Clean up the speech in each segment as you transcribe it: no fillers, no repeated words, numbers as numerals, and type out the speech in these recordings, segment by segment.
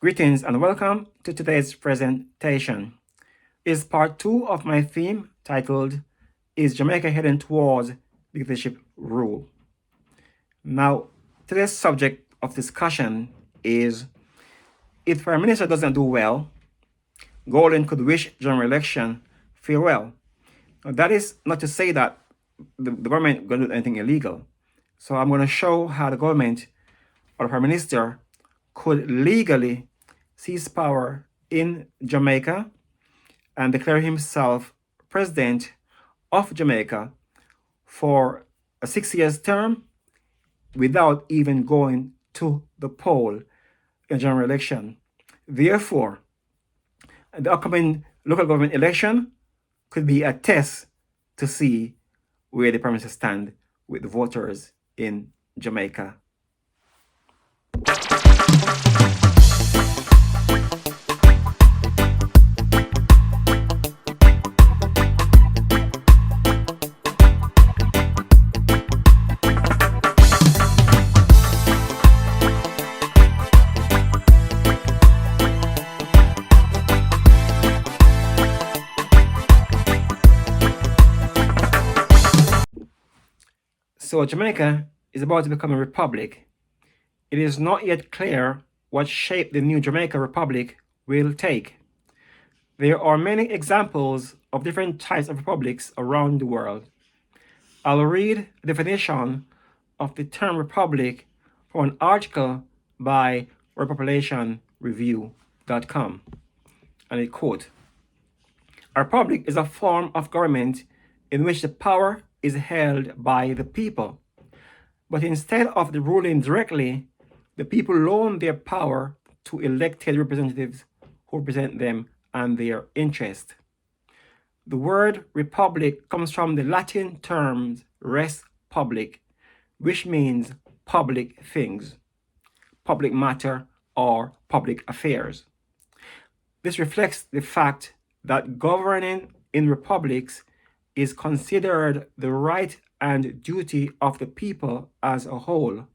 Greetings and welcome to today's presentation. Is part 2 of my theme titled, Is Jamaica Heading Towards Dictatorship Rule? Now, today's subject of discussion is, if Prime Minister doesn't do well, Golden could wish general election farewell. Now, that is not to say that the government is going to do anything illegal. So I'm going to show how the government or the Prime Minister could legally seize power in Jamaica and declare himself president of Jamaica for a 6-year term without even going to the poll in general election. Therefore, the upcoming local government election could be a test to see where the Prime Minister stand with the voters in Jamaica. So Jamaica is about to become a republic. It is not yet clear what shape the new Jamaica Republic will take. There are many examples of different types of republics around the world. I'll read the definition of the term republic from an article by repopulationreview.com. And I quote, "A republic is a form of government in which the power is held by the people. But instead of the ruling directly, the people loan their power to elected representatives who represent them and their interest." The word republic comes from the Latin terms res public, which means public things, public matter, or public affairs. This reflects the fact that governing in republics is considered the right and duty of the people as a whole,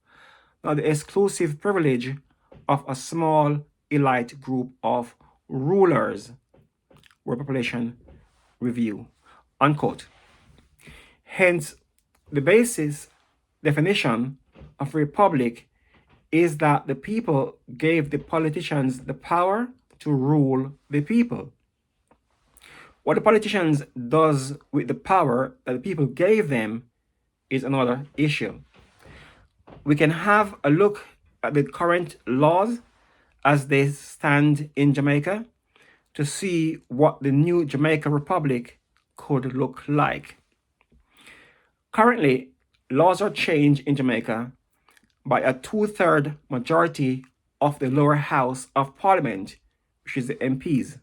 not the exclusive privilege of a small elite group of rulers. World Population Review, unquote. Hence, the basis definition of republic is that the people gave the politicians the power to rule the people. What the politicians does with the power that the people gave them is another issue. We can have a look at the current laws as they stand in Jamaica to see what the new Jamaica Republic could look like. Currently, laws are changed in Jamaica by a 2/3 majority of the lower house of parliament, which is the MPs.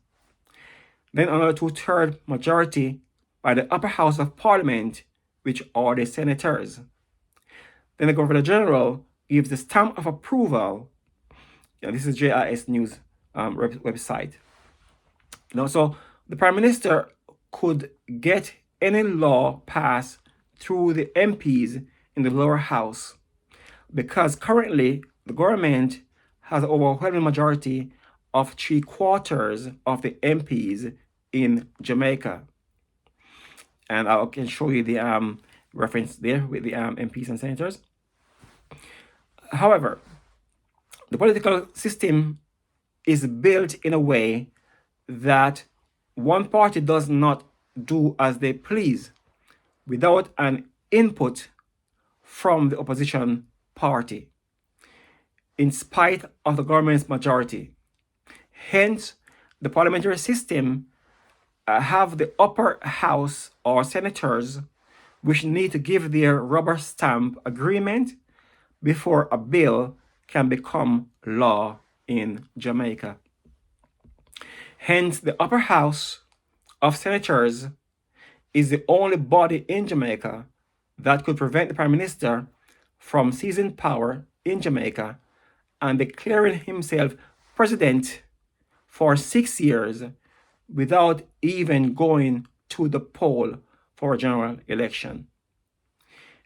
Then another 2/3 majority by the upper house of parliament, which are the senators. Then the Governor General gives the stamp of approval. This is JIS News website. So the Prime Minister could get any law passed through the MPs in the lower house, because currently the government has an overwhelming majority of 3/4 of the MPs in Jamaica. And I can show you the reference there with the MPs and senators. However, the political system is built in a way that one party does not do as they please without an input from the opposition party, in spite of the government's majority. Hence, the parliamentary system have the upper house or senators which need to give their rubber stamp agreement before a bill can become law in Jamaica. Hence, the upper house of senators is the only body in Jamaica that could prevent the Prime Minister from seizing power in Jamaica and declaring himself president for 6 years without even going to the poll for a general election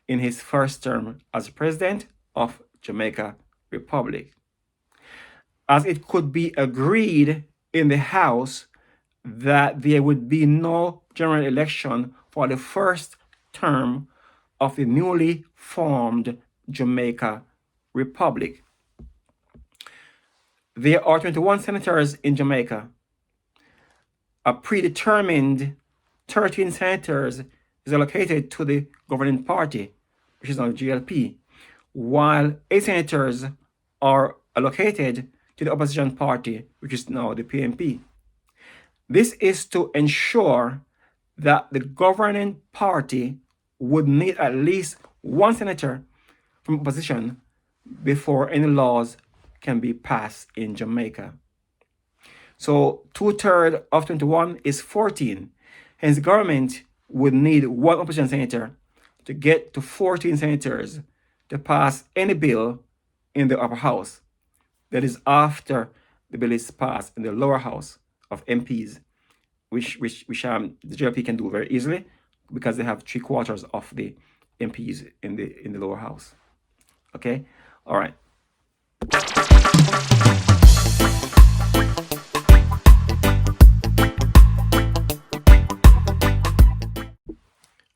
in his first term as president of Jamaica Republic. as it could be agreed in the House that there would be no general election for the first term of the newly formed Jamaica Republic. There are 21 senators in Jamaica. A predetermined 13 senators is allocated to the governing party, which is now GLP, while 8 senators are allocated to the opposition party, which is now the PNP. This is to ensure that the governing party would need at least one senator from opposition before any laws can be passed in Jamaica. So 2/3 of 21 is 14. Hence, the government would need one opposition senator to get to 14 senators to pass any bill in the upper house. That is after the bill is passed in the lower house of MPs, which the GLP can do very easily because they have 3/4 of the MPs in the lower house. Okay, all right.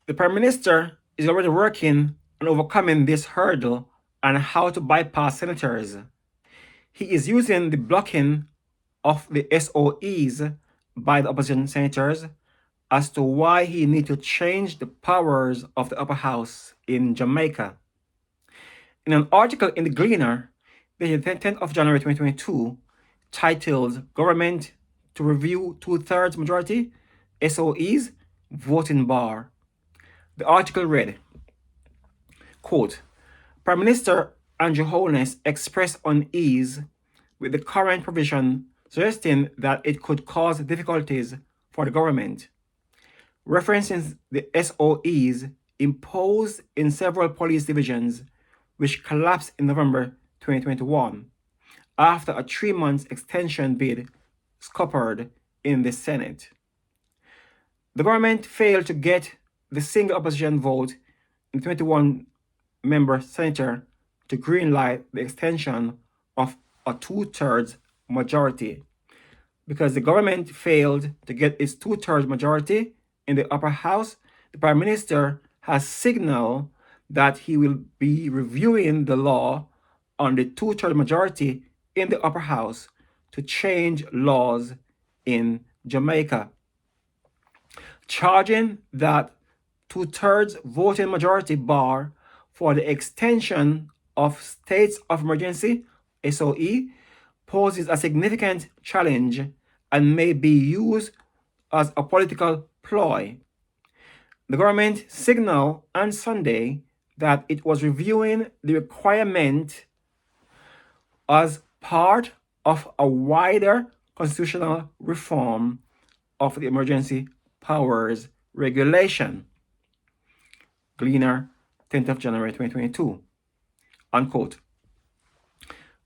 The Prime Minister is already working on overcoming this hurdle and how to bypass senators. He is using the blocking of the SOEs by the opposition senators as to why he needs to change the powers of the upper house in Jamaica. In an article in the Gleaner, dated 10th of January 2022, titled Government to Review 2/3 Majority, SOEs, Voting Bar, the article read, quote, Prime Minister Andrew Holness expressed unease with the current provision, suggesting that it could cause difficulties for the government. Referencing the SOEs imposed in several police divisions, which collapsed in November 2021 after a 3-month extension bid scuppered in the Senate. The government failed to get the single opposition vote in 21-member senator to greenlight the extension of a 2/3 majority. Because the government failed to get its 2/3 majority in the upper house, the Prime Minister has signaled that he will be reviewing the law on the 2/3 majority in the upper house to change laws in Jamaica, charging that 2/3 voting majority bar for the extension of states of emergency, SOE, poses a significant challenge and may be used as a political ploy. The government signaled on Sunday that it was reviewing the requirement as part of a wider constitutional reform of the Emergency Powers Regulation. Gleaner, 10th of January 2022, unquote.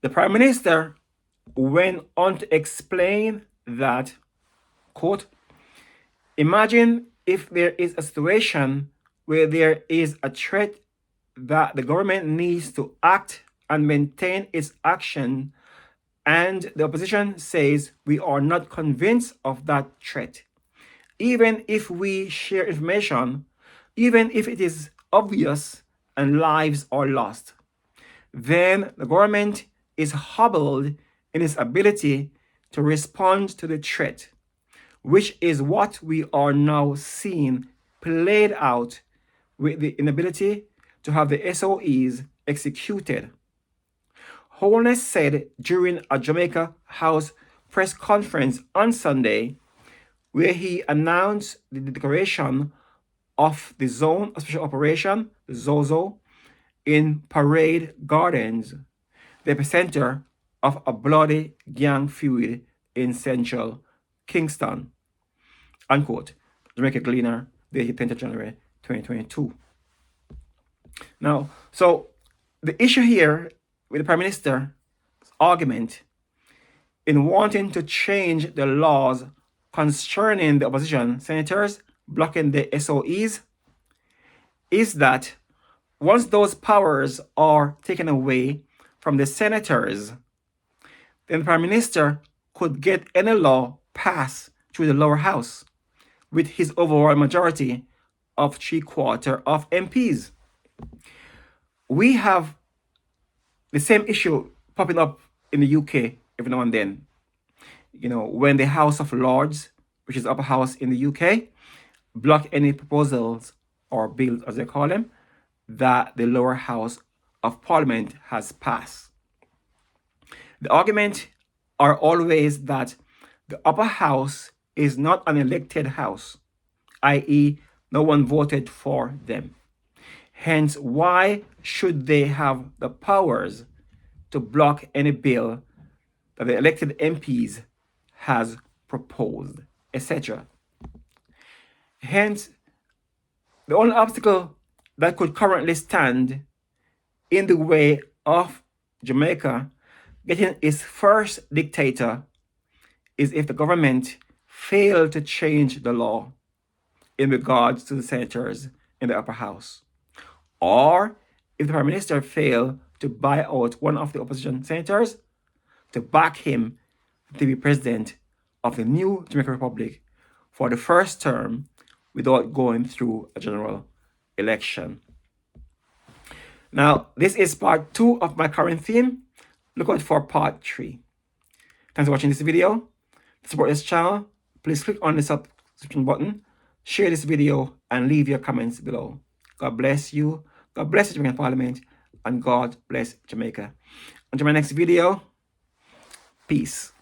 The Prime Minister went on to explain that, quote, imagine if there is a situation where there is a threat that the government needs to act and maintain its action, and the opposition says we are not convinced of that threat. Even if we share information, even if it is obvious and lives are lost, then the government is hobbled in its ability to respond to the threat, which is what we are now seeing played out with the inability to have the SOEs executed. Holness said during a Jamaica House press conference on Sunday, where he announced the declaration of the Zone of Special Operation, ZOZO, in Parade Gardens, the epicenter of a bloody gang feud in central Kingston, unquote. Jamaica Gleaner, dated 10th of January 2022. Now, so the issue here with the Prime Minister's argument in wanting to change the laws concerning the opposition senators blocking the SOEs is that once those powers are taken away from the senators, then the Prime Minister could get any law passed through the lower house with his overall majority of 3/4 of MPs. We have the same issue popping up in the UK every now and then. When the House of Lords, which is the upper house in the UK, block any proposals or bills, as they call them, that the lower house of Parliament has passed. The argument are always that the upper house is not an elected house, i.e., no one voted for them. Hence, why should they have the powers to block any bill that the elected MPs has proposed, etc.? Hence, the only obstacle that could currently stand in the way of Jamaica getting its first dictator is if the government failed to change the law in regards to the senators in the upper house, or if the Prime Minister failed to buy out one of the opposition senators to back him to be president of the new Jamaica Republic for the first term without going through a general election. Now, this is part 2 of my current theme. Look out for part 3. Thanks for watching this video. To support this channel, please click on the subscription button, share this video, and leave your comments below. God bless you. God bless the Jamaican Parliament, and God bless Jamaica. Until my next video, peace.